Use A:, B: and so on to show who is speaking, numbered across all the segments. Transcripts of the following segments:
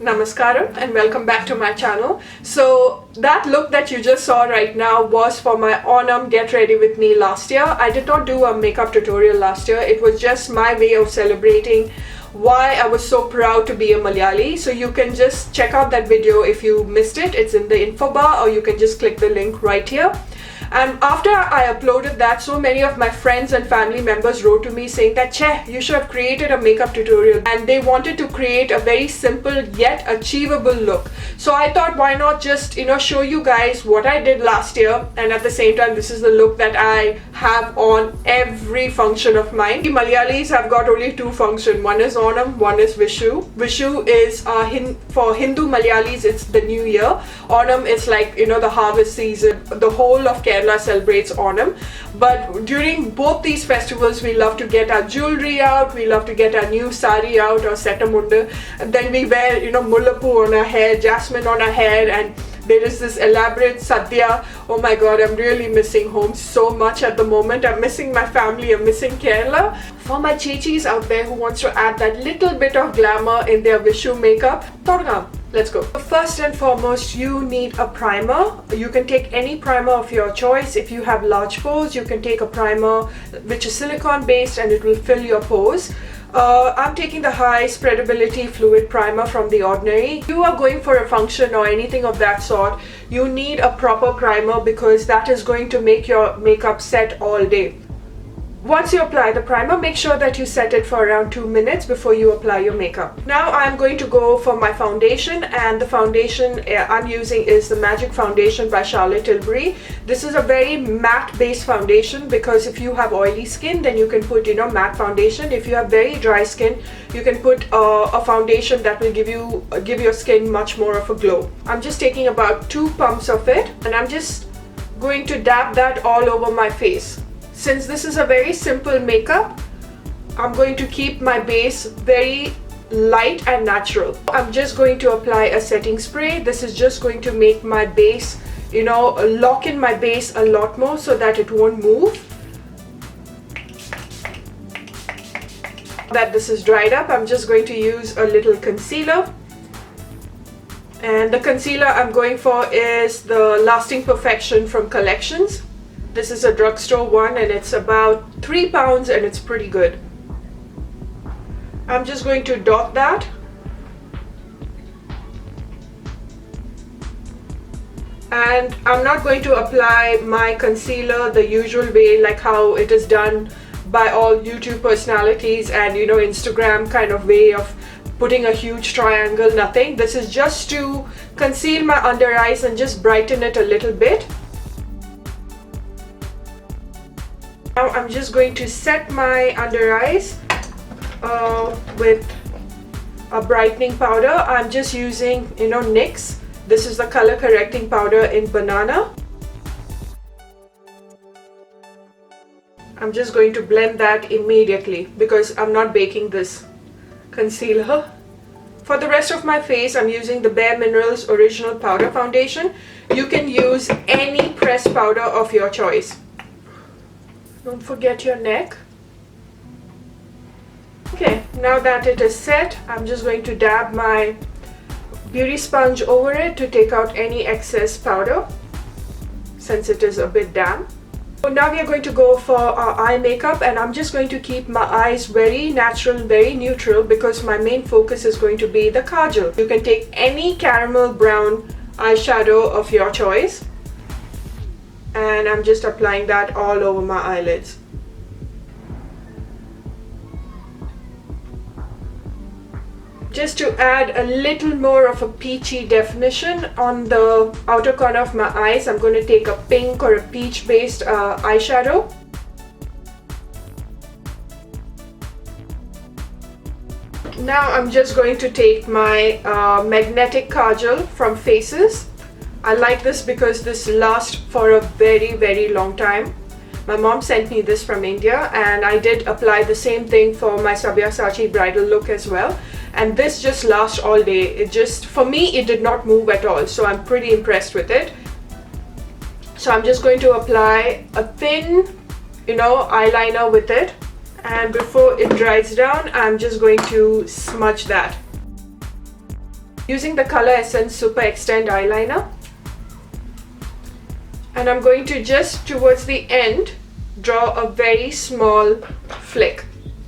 A: Namaskaram and welcome back to my channel. So that look that you just saw right now was for my Onam Get Ready With Me last year. I did not do a makeup tutorial last year. It was just my way of celebrating why I was so proud to be a Malayali. So you can just check out that video if you missed it. It's in the info bar, or you can just click the link right here. And after I uploaded that, so many of my friends and family members wrote to me saying that, Che, you should have created a makeup tutorial. And they wanted to create a very simple yet achievable look. So I thought, why not just, show you guys what I did last year. And at the same time, this is the look that I have on every function of mine. The Malayalis have got only two functions. One is Onam, one is Vishu. Vishu is for Hindu Malayalis, it's the new year. Onam is like, the harvest season. The whole of Kerala celebrates Onam, but during both these festivals we love to get our jewelry out, we love to get our new sari out or setamunda, and then we wear mullapu on our hair, jasmine on our hair, and there is this elaborate sadhya. Oh my god, I'm really missing home so much at the moment. I'm missing my family, I'm missing Kerala. For my chichis out there who wants to add that little bit of glamour in their Vishu makeup, Torgam. Let's go. First and foremost, you need a primer. You can take any primer of your choice. If you have large pores, you can take a primer which is silicone based and it will fill your pores. I'm taking the high spreadability fluid primer from The Ordinary. If you are going for a function or anything of that sort, you need a proper primer because that is going to make your makeup set all day. Once you apply the primer, make sure that you set it for around 2 minutes before you apply your makeup. Now I'm going to go for my foundation, and the foundation I'm using is the Magic Foundation by Tilbury. This is a very matte based foundation because if you have oily skin, then you can put matte foundation. If you have very dry skin, you can put a foundation that will give your skin much more of a glow. I'm just taking about 2 pumps of it, and I'm just going to dab that all over my face. Since this is a very simple makeup, I'm going to keep my base very light and natural. I'm just going to apply a setting spray. This is just going to make my base, lock in my base a lot more so that it won't move. That this is dried up, I'm just going to use a little concealer. And the concealer I'm going for is the Lasting Perfection from Collections. This is a drugstore one and it's about 3 pounds and it's pretty good. I'm just going to dot that. And I'm not going to apply my concealer the usual way, like how it is done by all YouTube personalities and Instagram kind of way of putting a huge triangle, nothing. This is just to conceal my under eyes and just brighten it a little bit. Now I'm just going to set my under eyes with a brightening powder. I'm just using NYX. This is the color correcting powder in banana. I'm just going to blend that immediately because I'm not baking this concealer. For the rest of my face, I'm using the Bare Minerals Original Powder Foundation. You can use any pressed powder of your choice. Don't forget your neck. Okay, now that it is set, I'm just going to dab my beauty sponge over it to take out any excess powder since it is a bit damp. So now we are going to go for our eye makeup, and I'm just going to keep my eyes very natural, very neutral because my main focus is going to be the kajal. You can take any caramel brown eyeshadow of your choice. And I'm just applying that all over my eyelids. Just to add a little more of a peachy definition on the outer corner of my eyes, I'm going to take a pink or a peach based eyeshadow. Now I'm just going to take my magnetic kajal from Faces. I like this because this lasts for a very, very long time. My mom sent me this from India and I did apply the same thing for my Sabyasachi bridal look as well. And this just lasts all day. For me, it did not move at all. So I'm pretty impressed with it. So I'm just going to apply a thin, eyeliner with it. And before it dries down, I'm just going to smudge that. Using the Coloressence Super Extend eyeliner. And I'm going to just towards the end draw a very small flick,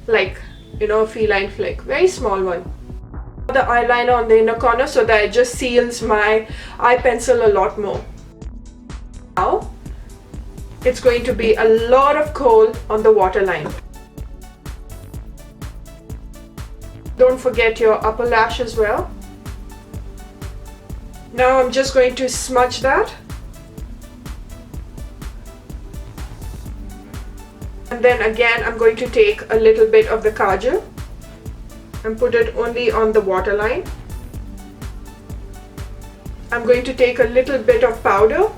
A: like, you know, a feline flick, very small one. The eyeliner on the inner corner so that it just seals my eye pencil a lot more. Now it's going to be a lot of kohl on the waterline. Don't forget your upper lash as well. Now I'm just going to smudge that. And then again I'm going to take a little bit of the kajal and put it only on the waterline. I'm going to take a little bit of powder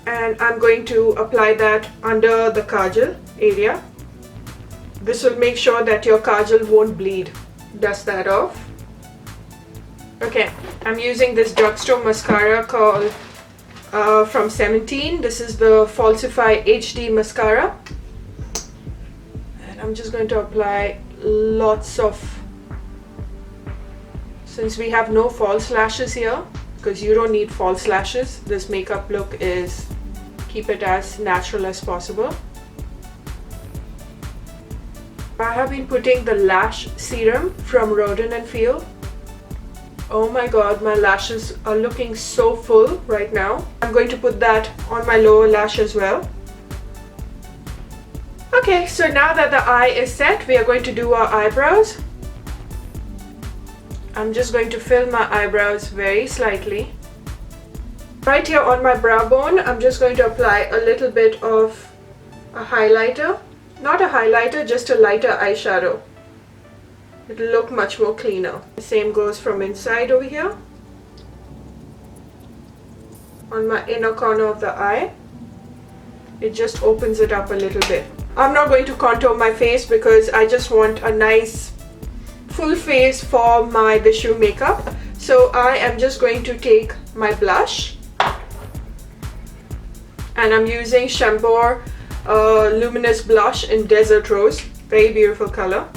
A: and I'm going to apply that under the kajal area. This will make sure that your kajal won't bleed. Dust that off. Okay, I'm using this drugstore mascara called from 17. This is the Falsify HD mascara. And I'm just going to apply lots of, since we have no false lashes here, because you don't need false lashes, this makeup look is keep it as natural as possible. I have been putting the lash serum from Roden & Field. Oh my god, my lashes are looking so full right now. I'm going to put that on my lower lash as well. Okay, so now that the eye is set, we are going to do our eyebrows. I'm just going to fill my eyebrows very slightly. Right here on my brow bone, I'm just going to apply a little bit of a highlighter. Not a highlighter, just a lighter eyeshadow. It'll look much more cleaner. The same goes from inside over here. On my inner corner of the eye. It just opens it up a little bit. I'm not going to contour my face because I just want a nice full face for my Vishu makeup. So I am just going to take my blush. And I'm using Chambor luminous blush in Desert Rose. Very beautiful color.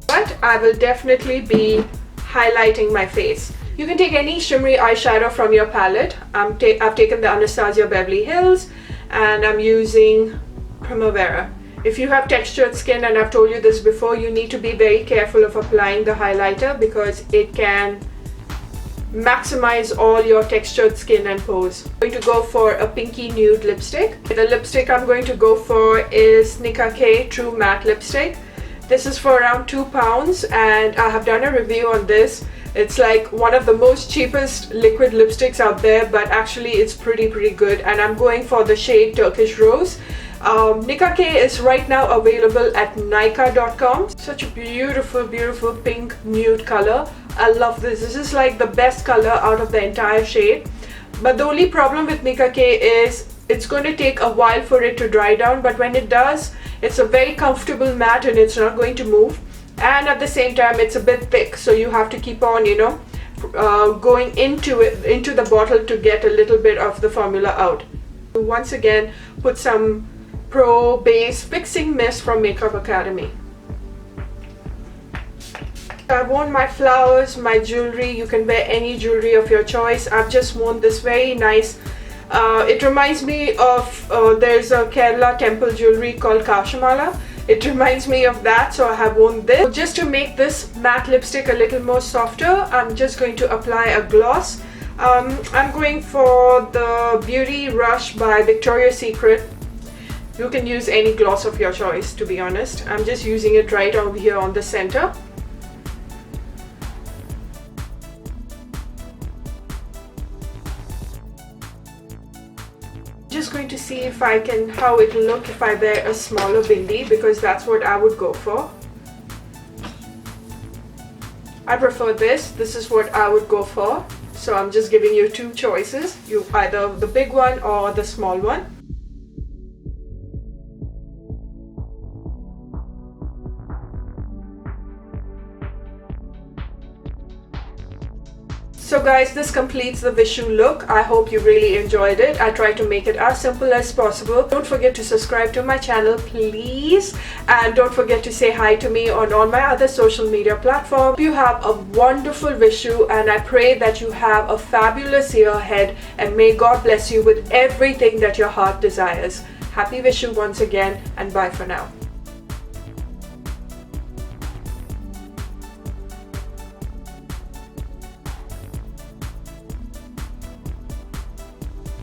A: But I will definitely be highlighting my face. You can take any shimmery eyeshadow from your palette. I've taken the Anastasia Beverly Hills and I'm using Primavera. If you have textured skin, and I've told you this before, you need to be very careful of applying the highlighter because it can maximize all your textured skin and pores. I'm going to go for a pinky nude lipstick. The lipstick I'm going to go for is Nicka K True Matte Lipstick. This is for around £2 and I have done a review on this. It's like one of the most cheapest liquid lipsticks out there, but actually it's pretty good, and I'm going for the shade Turkish Rose. Nicka K is right now available at Nykaa.com. Such a beautiful pink nude color. I love this. This is like the best color out of the entire shade. But the only problem with Nicka K is it's going to take a while for it to dry down, but when it does, it's a very comfortable matte and it's not going to move. And at the same time, it's a bit thick, so you have to keep on, you know, going into the bottle to get a little bit of the formula out. Once again, put some Pro Base Fixing Mist from Makeup Academy. I've worn my flowers, my jewelry. You can wear any jewelry of your choice. I've just worn this very nice, it reminds me of, there's a Kerala temple jewelry called Kashamala. It reminds me of that, so I have worn this. So just to make this matte lipstick a little more softer, I'm just going to apply a gloss. I'm going for the Beauty Rush by Victoria's Secret. You can use any gloss of your choice, to be honest. I'm just using it right over here on the center. Just going to see if I can, how it will look if I wear a smaller bindi, because that's what I would go for. I prefer this. This is what I would go for. So I'm just giving you two choices. You either the big one or the small one. So guys, this completes the Vishu look. I hope you really enjoyed it. I tried to make it as simple as possible. Don't forget to subscribe to my channel, please. And don't forget to say hi to me on all my other social media platforms. You have a wonderful Vishu, and I pray that you have a fabulous year ahead, and may God bless you with everything that your heart desires. Happy Vishu once again, and bye for now.